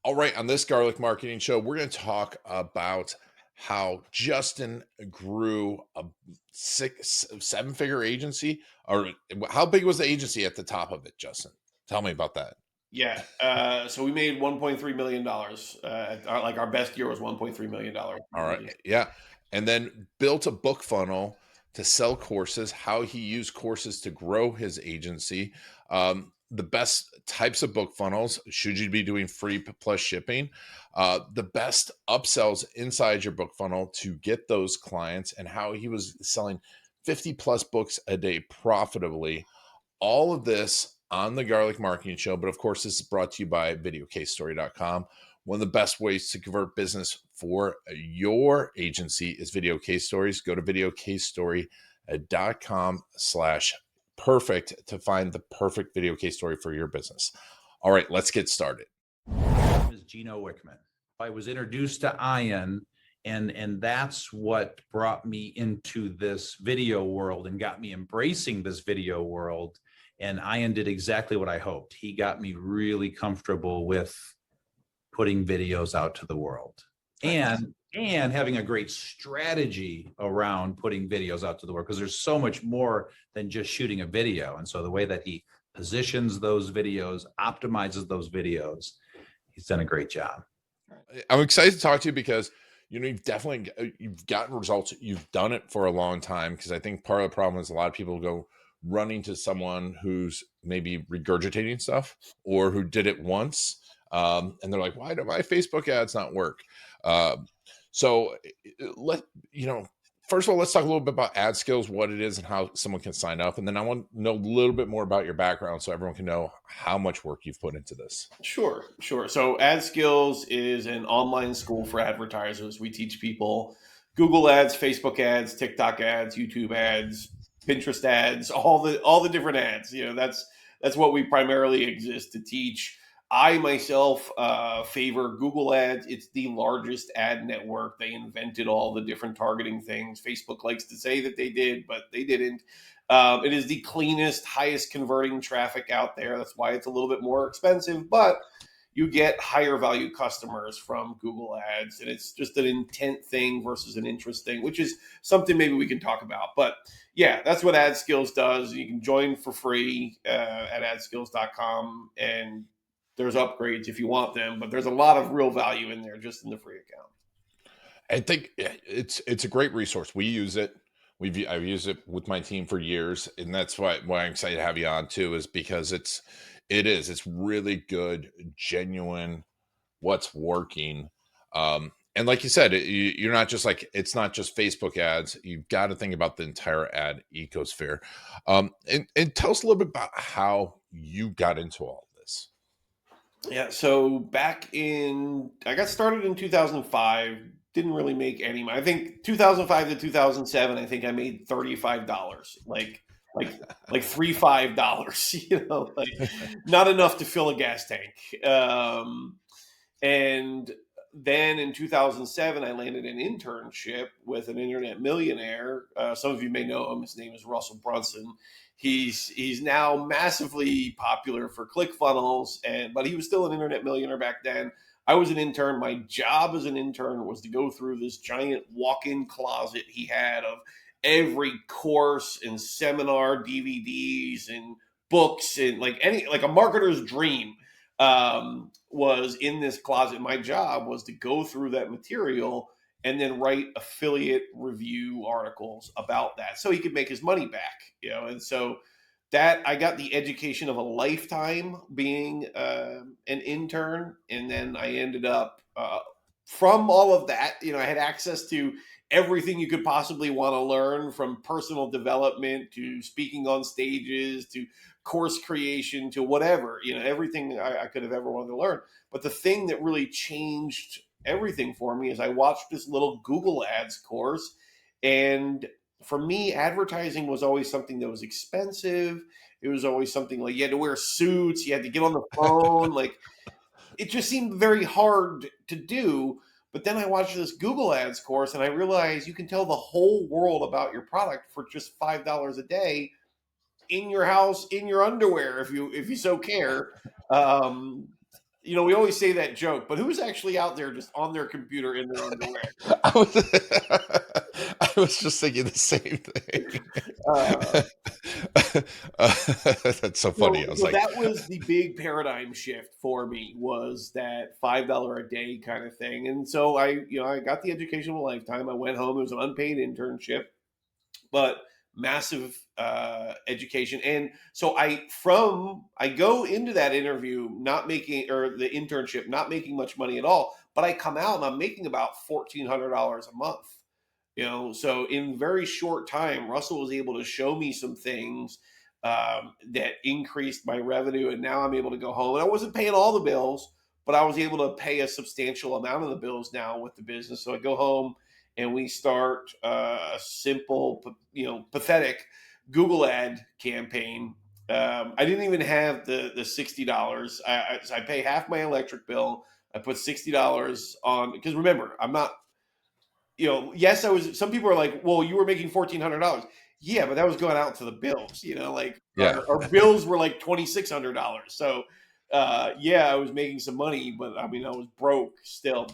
All right, on this Garlic Marketing Show, we're going to talk about how Justin grew a seven-figure agency. Or how big was the agency at the top of it, Justin? Tell me about that. Yeah. So we made $1.3 million. Our best year was $1.3 million. All right, yeah. And then built a book funnel to sell courses, how he used courses to grow his agency. The best types of book funnels, should you be doing free plus shipping, the best upsells inside your book funnel to get those clients, and how he was selling 50 plus books a day profitably. All of this on the Garlic Marketing Show. But of course, this is brought to you by videocasestory.com. One of the best ways to convert business for your agency is video case stories. Go to videocasestory.com/perfect to find the perfect video case story for your business. All right, let's get started. My name is Gino Wickman. I was introduced to Ian, and that's what brought me into this video world and got me embracing this video world. And Ian did exactly what I hoped. He got me really comfortable with putting videos out to the world and having a great strategy around putting videos out to the world, because there's so much more than just shooting a video. And so the way that he positions those videos, optimizes those videos, he's done a great job. I'm excited to talk to you because you've gotten results. You've done it for a long time, because I think part of the problem is a lot of people go running to someone who's maybe regurgitating stuff or who did it once. And they're like, why do my Facebook ads not work? So first of all, let's talk a little bit about ad skills, what it is and how someone can sign up. And then I want to know a little bit more about your background so everyone can know how much work you've put into this. Sure. So Ad Skills is an online school for advertisers. We teach people Google ads, Facebook ads, TikTok ads, YouTube ads, Pinterest ads, all the different ads. That's what we primarily exist to teach. I myself favor Google ads. It's the largest ad network. They invented all the different targeting things. Facebook likes to say that they did, but they didn't. It is the cleanest, highest converting traffic out there. That's why it's a little bit more expensive, but you get higher value customers from Google ads. And it's just an intent thing versus an interest thing, which is something maybe we can talk about. But yeah, that's what Ad Skills does. You can join for free at adskills.com, and there's upgrades if you want them, but there's a lot of real value in there just in the free account. I think it's a great resource. We use it. I've used it with my team for years, and that's why I'm excited to have you on too, is because it's really good, genuine, what's working. And like you said, you're not just like, it's not just Facebook ads. You've got to think about the entire ad ecosphere. And tell us a little bit about how you got into all of this. Yeah, so I got started in 2005, didn't really make any money. I think 2005 to 2007, I think I made $35, like $35, like not enough to fill a gas tank. And then in 2007, I landed an internship with an internet millionaire. Some of you may know him. His name is Russell Brunson. He's now massively popular for ClickFunnels, but he was still an internet millionaire back then. I was an intern. My job as an intern was to go through this giant walk-in closet he had of every course and seminar DVDs and books, and like a marketer's dream was in this closet. My job was to go through that material and then write affiliate review articles about that so he could make his money back, And so that I got the education of a lifetime being an intern. And then I ended up from all of that, I had access to everything you could possibly want to learn, from personal development to speaking on stages to course creation to whatever, everything I could have ever wanted to learn. But the thing that really changed everything for me is I watched this little Google ads course. And for me, advertising was always something that was expensive. It was always something like you had to wear suits, you had to get on the phone. Like, it just seemed very hard to do. But then I watched this Google ads course and I realized you can tell the whole world about your product for just $5 a day in your house, in your underwear, if you so care. we always say that joke, but who's actually out there just on their computer in their underwear? I was, I was just thinking the same thing. Uh, That's so so, funny. I was so like, that was the big paradigm shift for me, was that $5 a day kind of thing. And so I got the education of a lifetime. I went home. It was an unpaid internship, but massive education. And so I go into that interview not making, or the internship not making much money at all, but I come out and I'm making about $1,400 a month. So in very short time, Russell was able to show me some things that increased my revenue, and now I'm able to go home. And I wasn't paying all the bills, but I was able to pay a substantial amount of the bills now with the business. So I go home and we start a simple, pathetic Google ad campaign. I didn't even have the $60. I pay half my electric bill. I put $60 on, because remember, I'm not, yes, I was. Some people are like, "Well, you were making $1,400." Yeah, but that was going out to the bills. Like yeah, our bills were like $2,600. So, yeah, I was making some money, but I mean, I was broke still.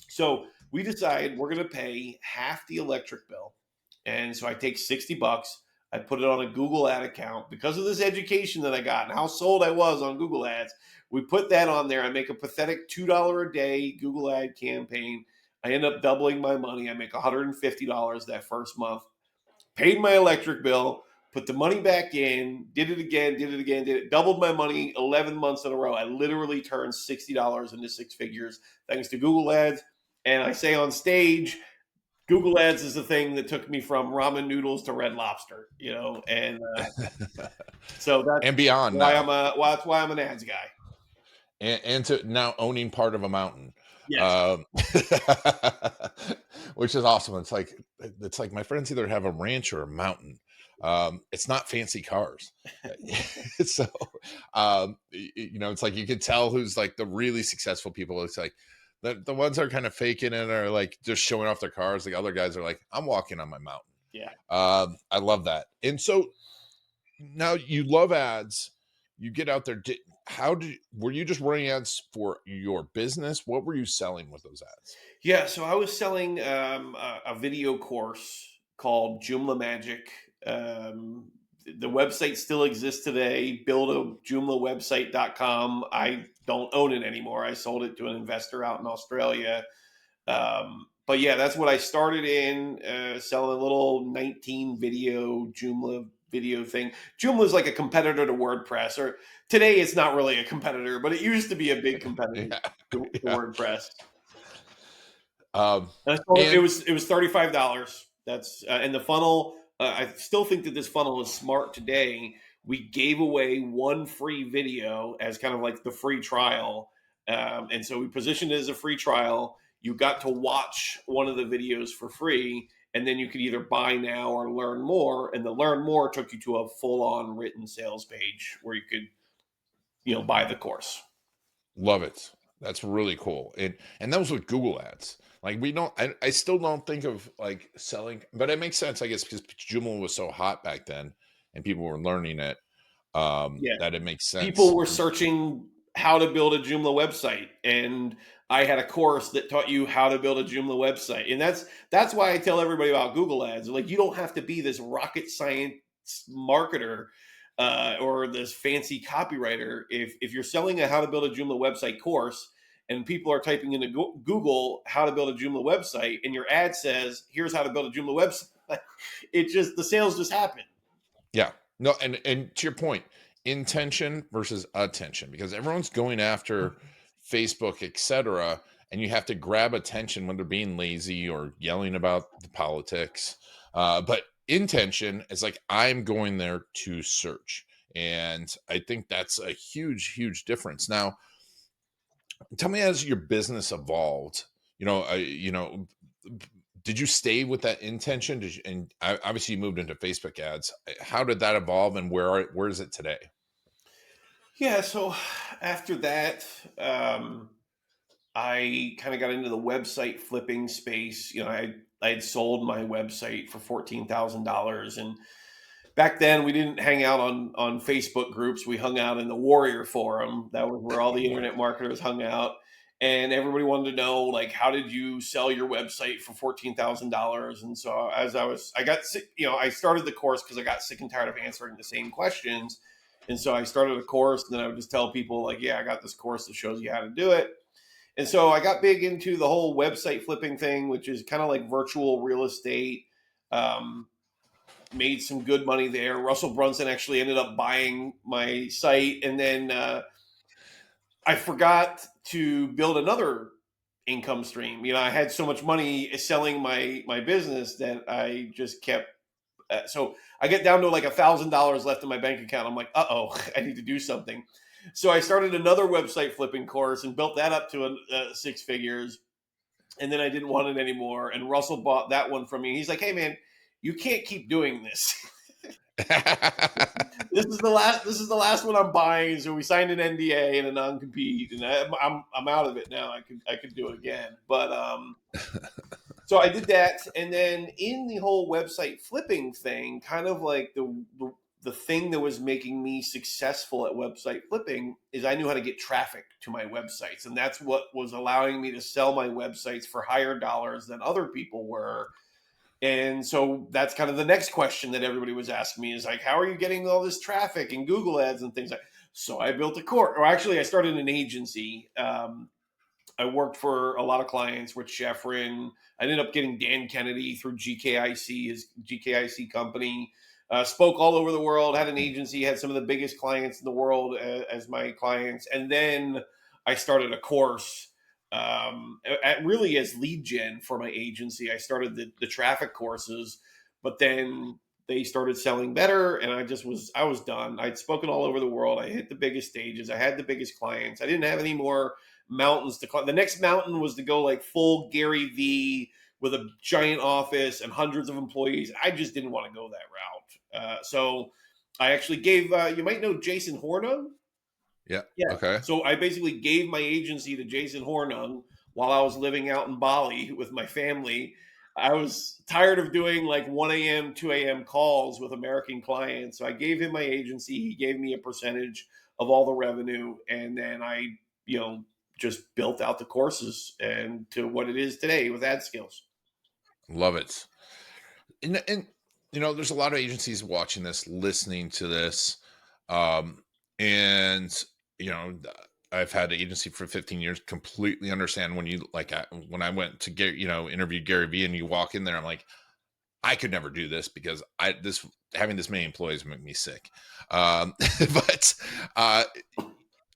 So we decide we're going to pay half the electric bill, and so I take $60. I put it on a Google ad account because of this education that I got and how sold I was on Google ads. We put that on there. I make a pathetic $2 a day Google ad campaign. I end up doubling my money. I make $150 that first month. Paid my electric bill, put the money back in, did it again, did it, doubled my money 11 months in a row. I literally turned $60 into six figures thanks to Google ads. And I say on stage, Google ads is the thing that took me from ramen noodles to Red Lobster, and so that's and beyond why now, that's why I'm an ads guy. and to now owning part of a mountain, Yes. um, which is awesome. It's like my friends either have a ranch or a mountain. It's not fancy cars. So it's like you could tell who's like the really successful people. It's like the ones that are kind of faking it or like just showing off their cars. The other guys are like, I'm walking on my mountain. Yeah. I love that. And so now you love ads. You get out there. Were you just running ads for your business? What were you selling with those ads? Yeah, so I was selling a video course called Joomla Magic. The website still exists today, buildajumlawebsite.com. I don't own it anymore. I sold it to an investor out in Australia. But yeah, that's what I started in, selling a little 19 video Joomla video thing. Joomla is like a competitor to WordPress, or today it's not really a competitor, but it used to be a big competitor Yeah, to yeah. WordPress. Um, And I told him and it was $35. That's and the funnel. I still think that this funnel is smart today. We gave away one free video as kind of like the free trial, and so we positioned it as a free trial. You got to watch one of the videos for free, and then you could either buy now or learn more. And the learn more took you to a full on written sales page where you could, buy the course. love it. That's really cool. And that was with Google ads. Like we don't I still don't think of like selling, but it makes sense, I guess, because Joomla was so hot back then and people were learning it, Yeah. that it makes People sense. were searching how to build a Joomla website, and I had a course that taught you how to build a Joomla website. And that's why I tell everybody about Google ads. Like, you don't have to be this rocket science marketer or this fancy copywriter. If you're selling a how to build a Joomla website course, and people are typing into Google how to build a Joomla website, and your ad says, here's how to build a Joomla website, the sales just happen. Yeah. No, and to your point, intention versus attention, because everyone's going after Facebook, etc., and you have to grab attention when they're being lazy or yelling about the politics. But intention is like, I'm going there to search, and I think that's a huge, huge difference. Now, tell me, as your business evolved, did you stay with that intention? Obviously you moved into Facebook ads. How did that evolve, and where is it today? Yeah, so after that, I kind of got into the website flipping space. I had sold my website for $14,000, and back then we didn't hang out on Facebook groups. We hung out in the Warrior Forum. That was where all the internet marketers hung out. And everybody wanted to know, like, how did you sell your website for $14,000? And so I got sick, I started the course because I got sick and tired of answering the same questions. And so I started a course, and then I would just tell people, like, yeah, I got this course that shows you how to do it. And so I got big into the whole website flipping thing, which is kind of like virtual real estate. Made some good money there. Russell Brunson actually ended up buying my site. And then I forgot to build another income stream. I had so much money selling my business that I just kept. So I get down to like $1,000 left in my bank account. I'm like, I need to do something. So I started another website flipping course and built that up to 6 figures. And then I didn't want it anymore. And Russell bought that one from me. He's like, hey man, you can't keep doing this. This is the last one I'm buying. So we signed an NDA and a non-compete, and I'm out of it now. I could do it again, but so I did that, and then in the whole website flipping thing, kind of like the thing that was making me successful at website flipping is I knew how to get traffic to my websites, and that's what was allowing me to sell my websites for higher dollars than other people were. And so that's kind of the next question that everybody was asking me is like, how are you getting all this traffic and Google ads and things like that? So I built a course, or actually I started an agency. I worked for a lot of clients with Sheffrin. I ended up getting Dan Kennedy through GKIC, his GKIC company. Spoke all over the world, had an agency, had some of the biggest clients in the world as my clients. And then I started a course really as lead gen for my agency. I started the traffic courses, but then they started selling better, and I was done. I'd spoken all over the world. I hit the biggest stages. I had the biggest clients. I didn't have any more mountains to climb. The next mountain was to go like full Gary V with a giant office and hundreds of employees. I just didn't want to go that route. So I actually gave, you might know Jason Hornung. Yeah. Yeah. Okay. So I basically gave my agency to Jason Hornung while I was living out in Bali with my family. I was tired of doing like 1 a.m., 2 a.m. calls with American clients. So I gave him my agency. He gave me a percentage of all the revenue. And then I, just built out the courses and to what it is today with ad skills. Love it. And there's a lot of agencies watching this, listening to this. And I've had an agency for 15 years, completely understand when when I went to get, interview Gary Vee and you walk in there, I'm like, I could never do this because having this many employees make me sick. But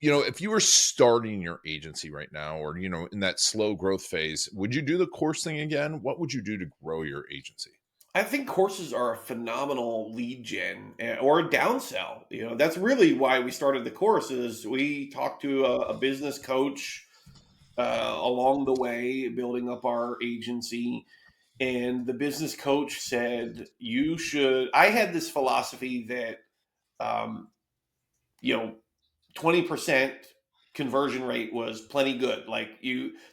if you were starting your agency right now, or, in that slow growth phase, would you do the course thing again? What would you do to grow your agency? I think courses are a phenomenal lead gen or a downsell. That's really why we started the course. Is we talked to a business coach along the way, building up our agency. And the business coach said, I had this philosophy that, 20% conversion rate was plenty good.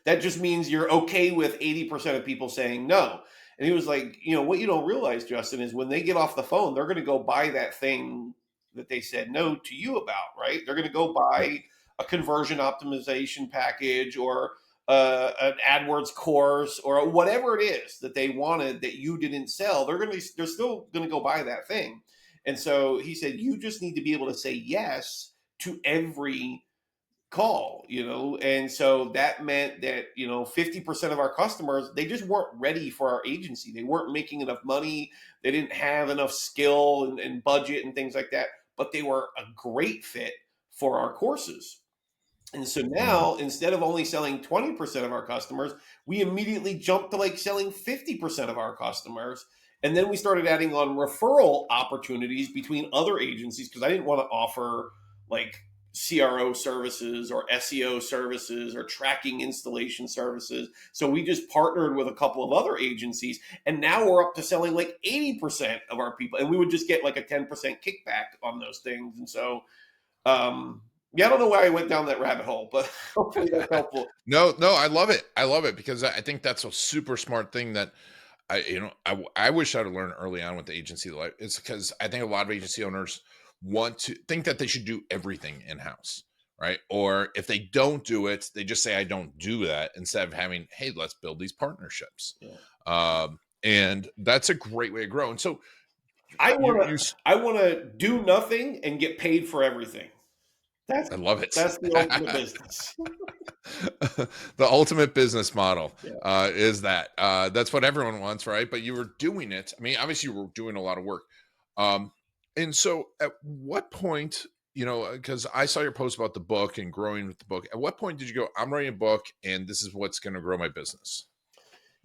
That just means you're okay with 80% of people saying no. And he was like, what you don't realize, Justin, is when they get off the phone, they're going to go buy that thing that they said no to you about, right? They're going to go buy a conversion optimization package or an AdWords course or whatever it is that they wanted that you didn't sell. They're still going to go buy that thing. And so he said, you just need to be able to say yes to every call, and so that meant that 50% of our customers, they just weren't ready for our agency. They weren't making enough money, they didn't have enough skill and budget and things like that, but they were a great fit for our courses. And so now, instead of only selling 20% of our customers, we immediately jumped to like selling 50% of our customers. And then we started adding on referral opportunities between other agencies because I didn't want to offer like CRO services or SEO services or tracking installation services. So we just partnered with a couple of other agencies, and now we're up to selling like 80% of our people, and we would just get like a 10% kickback on those things. And so, I don't know why I went down that rabbit hole, but hopefully that's helpful. No, I love it. I love it because I think that's a super smart thing that I wish I'd have learned early on with the agency life. It's because I think a lot of agency owners want to think that they should do everything in house, right? Or if they don't do it, they just say, I don't do that, instead of having, hey, let's build these partnerships. Yeah. And that's a great way to grow. And so I you, want you, to I want to do nothing and get paid for everything. That's I love it. that's the ultimate business. The ultimate business model Yeah. is that. That's what everyone wants, right? But you were doing it. I mean, obviously, you were doing a lot of work. Um, and so, at what point, because I saw your post about the book and growing with the book, at what point did you go, I'm writing a book and this is what's going to grow my business?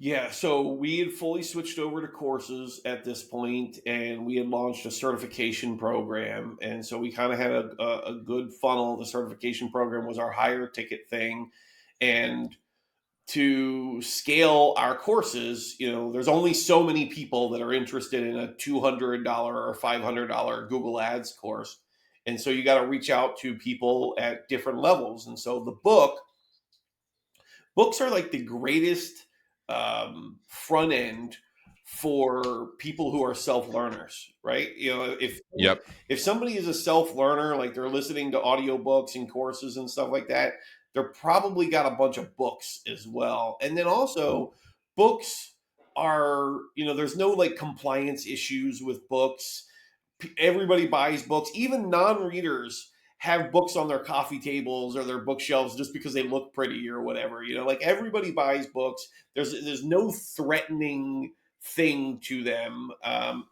Yeah, so we had fully switched over to courses at this point, and we had launched a certification program. And so we kind of had a good funnel. The certification program was our higher ticket thing. And to scale our courses, there's only so many people that are interested in a $200 or $500 Google Ads course. And so you got to reach out to people at different levels. And so books are like the greatest front end for people who are self learners, right? Yep. If somebody is a self learner, like they're listening to audiobooks and courses and stuff like that, they're probably got a bunch of books as well. And then also, books are, there's no like compliance issues with books. Everybody buys books, even non-readers have books on their coffee tables or their bookshelves just because they look pretty or whatever. Like everybody buys books. There's no threatening thing to them,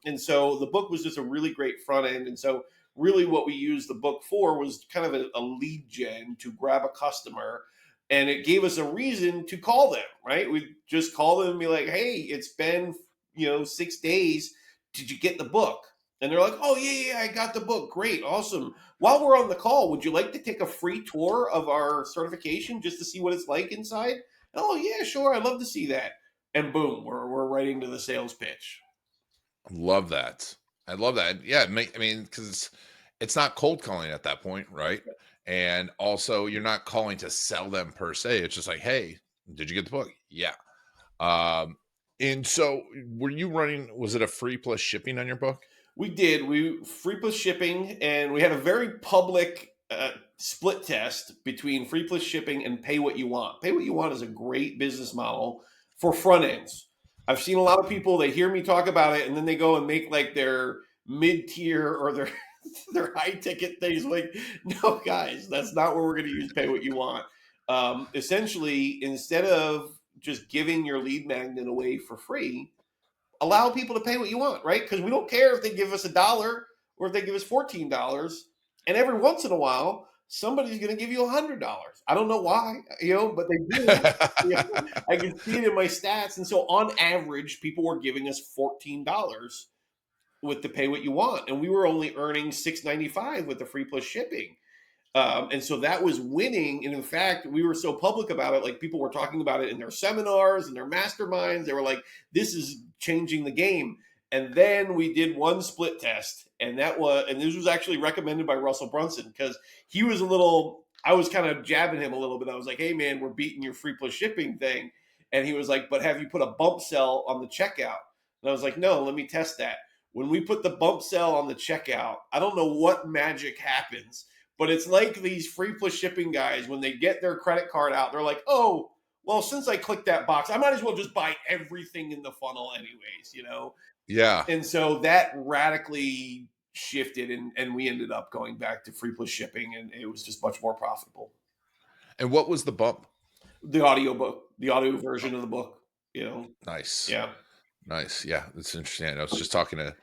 and so the book was just a really great front end. And so really what we used the book for was kind of a lead gen to grab a customer, and it gave us a reason to call them. Right, we just call them and be like, hey, it's been 6 days, did you get the book? And they're like, oh, yeah, I got the book. Great. Awesome. While we're on the call, would you like to take a free tour of our certification just to see what it's like inside? Oh, yeah, sure. I'd love to see that. And boom, we're right into the sales pitch. Love that. I love that. Yeah. I mean, because it's not cold calling at that point, right? And also, you're not calling to sell them per se. It's just like, hey, did you get the book? Yeah. Um, and so, were you running? Was it a free plus shipping on your book? We did. We free plus shipping, and we had a very public split test between free plus shipping and pay what you want. Pay what you want is a great business model for front ends. I've seen a lot of people, they hear me talk about it and then they go and make like their mid tier or their their high ticket things. Like, no, guys, that's not where we're going to use pay what you want. Essentially, instead of just giving your lead magnet away for free, allow people to pay what you want, right? Because we don't care if they give us $1 or if they give us $14. And every once in a while, somebody's going to give you $100. I don't know why, but they do. I can see it in my stats. And so on average, people were giving us $14 with the pay what you want. And we were only earning $6.95 with the free plus shipping. And so that was winning. And in fact, we were so public about it, like people were talking about it in their seminars and their masterminds. They were like, this is changing the game. And then we did one split test. And this was actually recommended by Russell Brunson, because I was kind of jabbing him a little bit. I was like, hey man, we're beating your free plus shipping thing. And he was like, but have you put a bump sell on the checkout? And I was like, no, let me test that. When we put the bump sell on the checkout, I don't know what magic happens, but it's like these free plus shipping guys, when they get their credit card out, they're like, oh, well, since I clicked that box, I might as well just buy everything in the funnel anyways. Yeah. And so that radically shifted, and we ended up going back to free plus shipping, and it was just much more profitable. And what was the bump? The audio version of the book. Nice. Yeah. Nice. Yeah. That's interesting. I was just talking to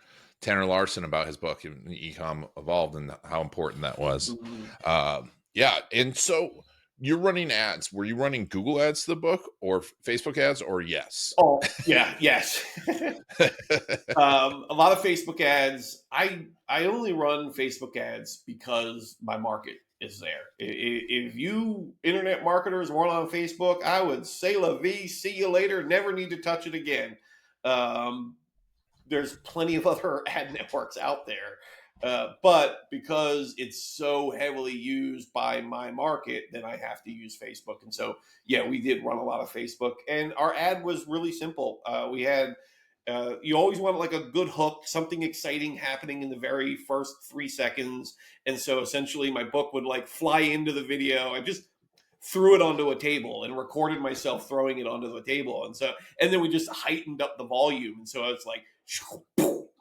Tanner Larson about his book, Ecom Evolved, and how important that was. Mm-hmm. Yeah. And so you're running ads. Were you running Google ads to the book or Facebook ads, or yes? Oh, yeah. Yes. A lot of Facebook ads. I only run Facebook ads because my market is there. If you internet marketers weren't on Facebook, I would say la vie, see you later, never need to touch it again. There's plenty of other ad networks out there. But because it's so heavily used by my market, then I have to use Facebook. And so, yeah, we did run a lot of Facebook. And our ad was really simple. We had You always want like a good hook, something exciting happening in the very first 3 seconds. And so essentially my book would like fly into the video. I just threw it onto a table and recorded myself throwing it onto the table. And then we just heightened up the volume. And so it's like,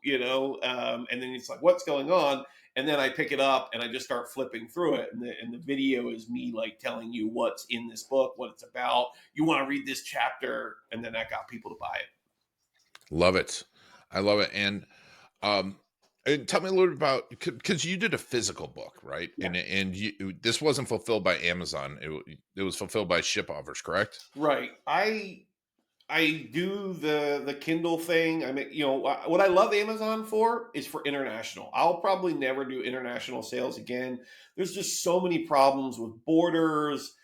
and then it's like, what's going on? And then I pick it up and I just start flipping through it. And the video is me like telling you what's in this book, what it's about. You want to read this chapter. And then that got people to buy it. Love it. I love it. And tell me a little bit about, because you did a physical book, right? Yeah. And this wasn't fulfilled by Amazon. It was fulfilled by ship offers, correct? Right. I do the Kindle thing. I mean, what I love Amazon for is for international. I'll probably never do international sales again. There's just so many problems with borders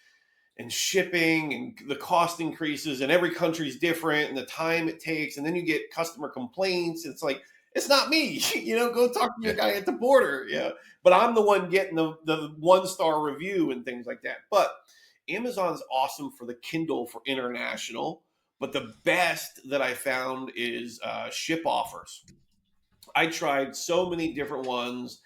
and shipping and the cost increases, and every country's different and the time it takes. And then you get customer complaints. It's like, it's not me, go talk to your guy at the border. Yeah. But I'm the one getting the 1-star review and things like that. But Amazon's awesome for the Kindle for international. But the best that I found is ship offers. I tried so many different ones.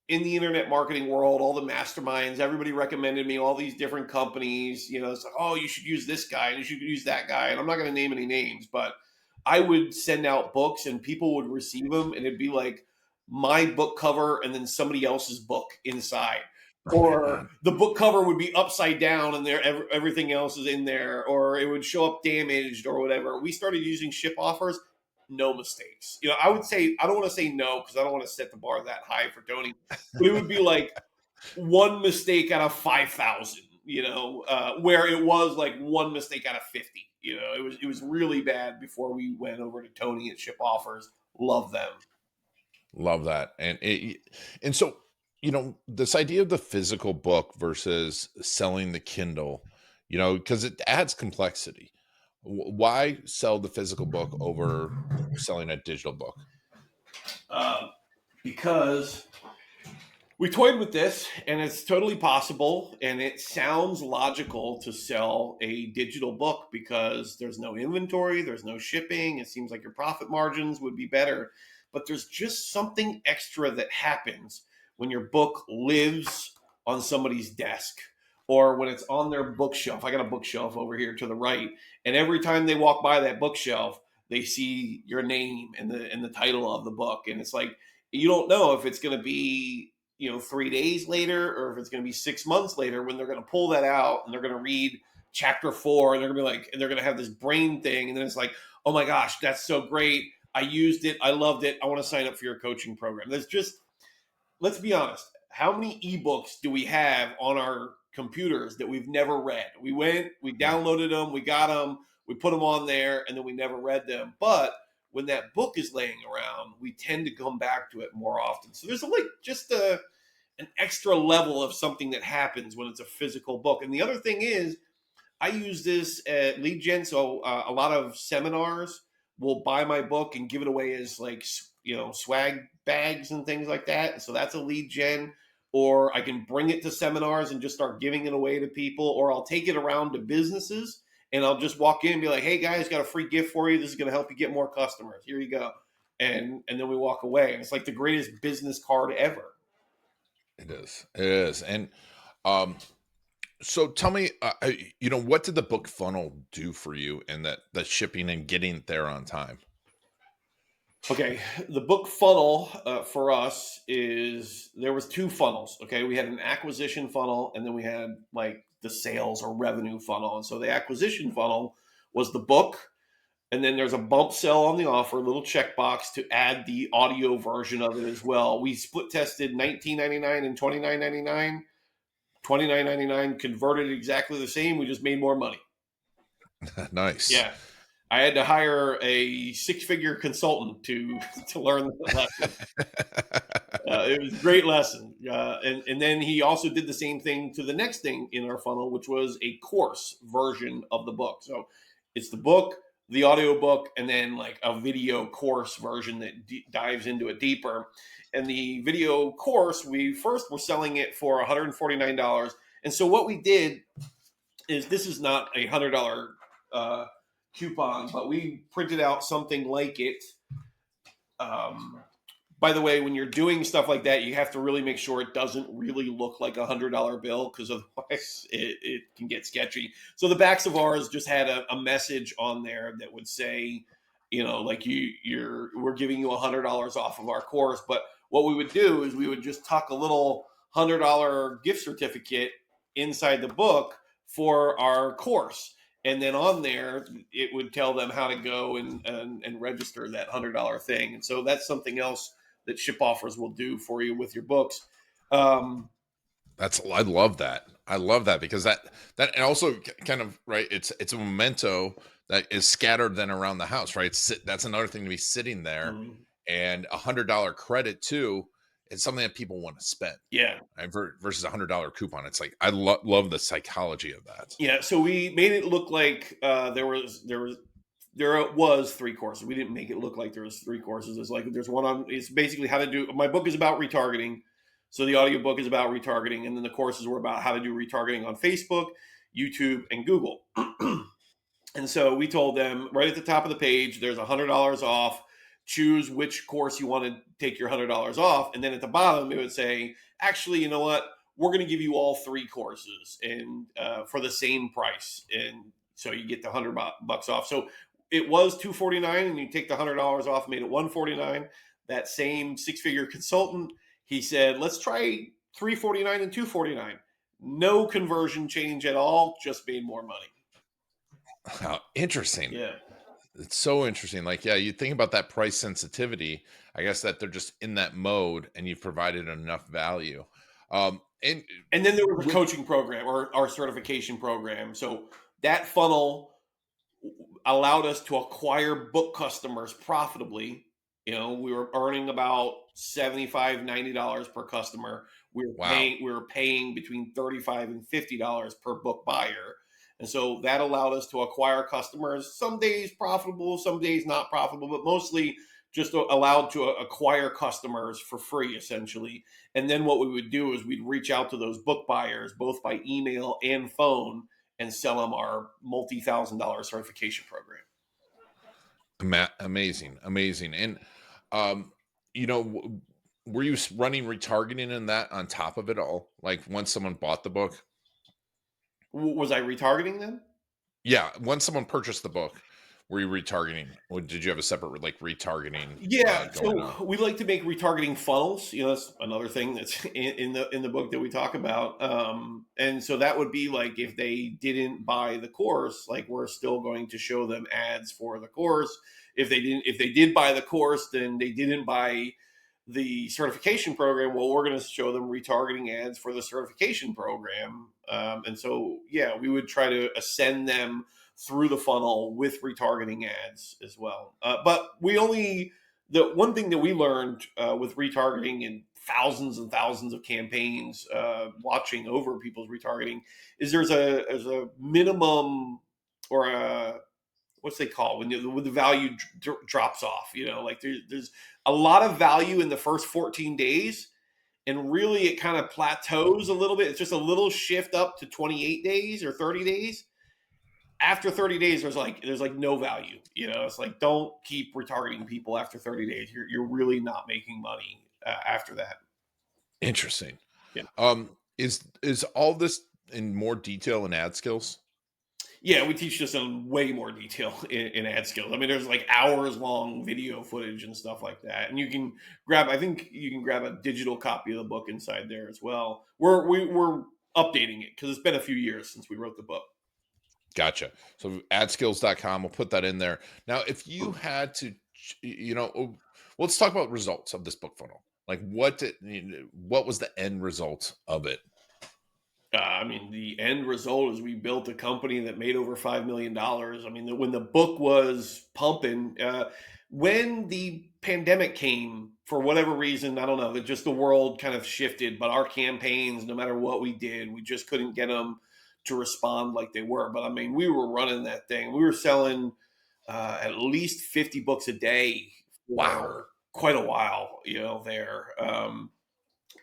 In the internet marketing world, all the masterminds, everybody recommended me all these different companies. It's like, oh, you should use this guy and you should use that guy. And I'm not going to name any names, but I would send out books and people would receive them, and it'd be like my book cover and then somebody else's book inside. Or the book cover would be upside down and everything else is in there, or it would show up damaged or whatever. We started using ship offers. No mistakes. I would say, I don't want to say no because I don't want to set the bar that high for Tony, but it would be like one mistake out of 5,000, where it was like one mistake out of 50. It was really bad before we went over to Tony at Ship Offers. Love them. Love that. And so, this idea of the physical book versus selling the Kindle, because it adds complexity. Why sell the physical book over selling a digital book? Because we toyed with this, and it's totally possible, and it sounds logical to sell a digital book because there's no inventory, there's no shipping. It seems like your profit margins would be better, but there's just something extra that happens when your book lives on somebody's desk or when it's on their bookshelf. I got a bookshelf over here to the right, and every time they walk by that bookshelf, they see your name and the title of the book, and it's like, you don't know if it's going to be 3 days later or if it's going to be 6 months later when they're going to pull that out and they're going to read chapter 4 and they're going to be like, and they're going to have this brain thing, and then it's like, oh my gosh, that's so great, I used it, I loved it, I want to sign up for your coaching program. There's just, let's be honest, how many ebooks do we have on our computers that we've never read? We downloaded them, we got them, we put them on there, and then we never read them. But when that book is laying around, we tend to come back to it more often. So there's just an extra level of something that happens when it's a physical book. And the other thing is, I use this at lead gen. So a lot of seminars will buy my book and give it away as like, swag bags and things like that. So that's a lead gen. Or I can bring it to seminars and just start giving it away to people. Or I'll take it around to businesses and I'll just walk in and be like, hey guys, got a free gift for you. This is going to help you get more customers. Here you go. And then we walk away. And it's like the greatest business card ever. It is. And so tell me, what did the book funnel do for you in the shipping and getting there on time? Okay, the book funnel for us there was 2 funnels. Okay, we had an acquisition funnel, and then we had like the sales or revenue funnel. And so the acquisition funnel was the book, and then there's a bump sell on the offer, a little checkbox to add the audio version of it as well. We split tested $19.99 and $29.99. $29.99 converted exactly the same. We just made more money. Nice. Yeah. I had to hire a 6-figure consultant to learn the lesson. It was a great lesson. And then he also did the same thing to the next thing in our funnel, which was a course version of the book. So it's the book, the audio book, and then like a video course version that dives into it deeper. And the video course, we first were selling it for $149. And so what we did is, this is not a $100 coupon, but we printed out something like it. By the way, when you're doing stuff like that, you have to really make sure it doesn't really look like $100 bill, because otherwise it can get sketchy. So the backs of ours just had a message on there that would say, like we're giving you $100 off of our course. But what we would do is we would just tuck a little $100 gift certificate inside the book for our course. And then on there, it would tell them how to go and register that $100 thing. And so that's something else that Ship Offers will do for you with your books. I love that. I love that, because that and also kind of, right, it's a memento that is scattered then around the house, right? That's another thing to be sitting there. Mm-hmm. And $100 credit too is something that people want to spend. Yeah. Right? Versus $100 coupon. It's like, I love the psychology of that. Yeah. So we made it look like there was 3 courses. We didn't make it look like there was 3 courses. There's one on, it's basically how to do, my book is about retargeting. So the audiobook is about retargeting. And then the courses were about how to do retargeting on Facebook, YouTube, and Google. And so we told them right at the top of the page, there's $100 off. Choose which course you want to take your $100 off. And then at the bottom, it would say, actually, you know what? We're going to give you all 3 courses and for the same price. And so you get the $100 off. So it was $249, and you take the $100 off, made it $149. That same 6-figure consultant, he said, let's try $349 and $249. No conversion change at all, just made more money. How interesting. Yeah. It's so interesting. Like, yeah, you think about that price sensitivity. I guess that they're just in that mode, and you've provided enough value. And then there was a coaching program, or our certification program. So that funnel allowed us to acquire book customers profitably. We were earning about $75, $90 per customer. We were paying between $35 and $50 per book buyer. And so that allowed us to acquire customers, some days profitable, some days not profitable, but mostly just allowed to acquire customers for free, essentially. And then what we would do is we'd reach out to those book buyers, both by email and phone, and sell them our multi-$1,000 certification program. Amazing. And, were you running retargeting in that on top of it all? Like, once someone bought the book? Was I retargeting them? Yeah. Once someone purchased the book, were you retargeting, or did you have a separate retargeting? Yeah. Going So on? we like to make retargeting funnels. That's another thing that's in the book that we talk about. And so that would be like, if they didn't buy the course, like, we're still going to show them ads for the course. If they did buy the course, then they didn't buy the certification program. Well, we're going to show them retargeting ads for the certification program. And so, yeah, we would try to ascend them through the funnel with retargeting ads as well. But the one thing that we learned with retargeting and thousands and thousands of campaigns, watching over people's retargeting, is there's a minimum, or a, what's they call when the value drops off. Like there's a lot of value in the first 14 days, and really it kind of plateaus a little bit. It's just a little shift up to 28 days or 30 days. After 30 days, there's no value. It's like, don't keep retargeting people after 30 days. You're really not making money after that. Interesting. Yeah. Is all this in more detail in ad skills? Yeah, we teach this in way more detail in ad skills. I mean, there's like hours long video footage and stuff like that. And I think you can grab a digital copy of the book inside there as well. We're updating it because it's been a few years since we wrote the book. Gotcha. So adskills.com, we'll put that in there. Now, if you had to, let's talk about results of this book funnel. Like, what was the end result of it? The end result is we built a company that made over $5 million. I mean, when the book was pumping, when the pandemic came, for whatever reason, I don't know, just the world kind of shifted, but our campaigns, no matter what we did, we just couldn't get them to respond like they were. But I mean, we were running that thing. We were selling at least 50 books a day for quite a while, there.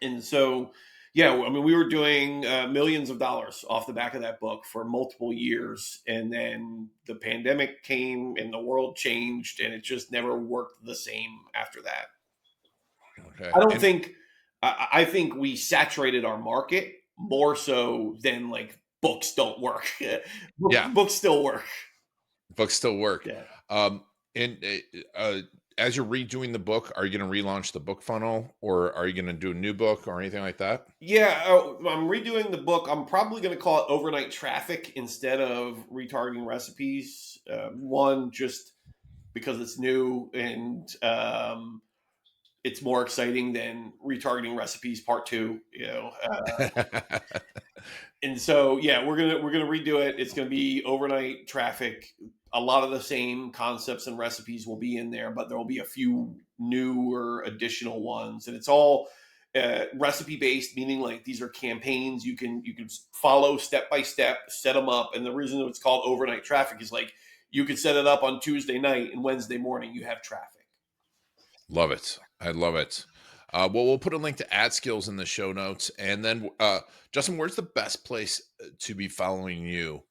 And so, Yeah, I mean, we were doing millions of dollars off the back of that book for multiple years, and then the pandemic came, and the world changed, and it just never worked the same after that. Okay. I don't And think. I think we saturated our market more so than like books don't work. yeah, Books still work. books still work. Yeah. Um, and as you're redoing the book, are you going to relaunch the book funnel, or are you going to do a new book or anything like that? Yeah, I'm redoing the book. I'm probably going to call it Overnight Traffic instead of Retargeting Recipes. One, just because it's new and it's more exciting than Retargeting Recipes Part Two. And so yeah, we're gonna redo it. It's gonna be Overnight Traffic. A lot of the same concepts and recipes will be in there, but there will be a few newer additional ones, and it's all recipe based, meaning like these are campaigns you can follow step by step, set them up. And the reason it's called Overnight Traffic is like you could set it up on Tuesday night, and Wednesday morning you have traffic. Love it. I love it. Well, we'll put a link to ad skills in the show notes. And then, Justin, where's the best place to be following you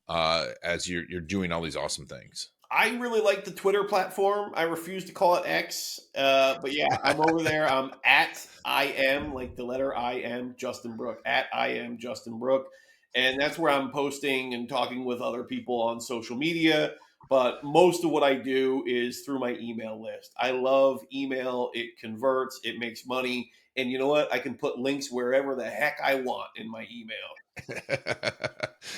as you're doing all these awesome things? I really like the Twitter platform. I refuse to call it X, but yeah, I'm over there. I'm at I am like the letter I am Justin Brooke at I am Justin Brooke, and that's where I'm posting and talking with other people on social media. But most of what I do is through my email list. I love email. It converts. It makes money. And you know what? I can put links wherever the heck I want in my email.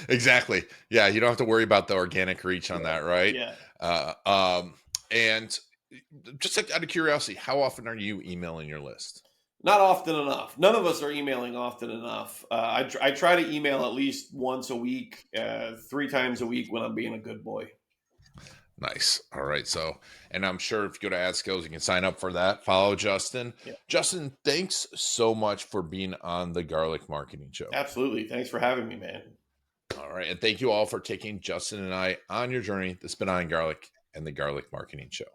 Exactly. Yeah, you don't have to worry about the organic reach on Yeah. that, right? Yeah. Uh, um, and just like, out of curiosity, how often are you emailing your list? Not often enough. None of us are emailing often enough. I try to email at least once a week, 3 times a week when I'm being a good boy. Nice. All right. So, and I'm sure if you go to Ad Skills, you can sign up for that. Follow Justin. Yeah, Justin, thanks so much for being on the Garlic Marketing Show. absolutely. Thanks for having me, man. All right. And thank you all for taking Justin and I on your journey. This has been on Garlic and the Garlic Marketing Show.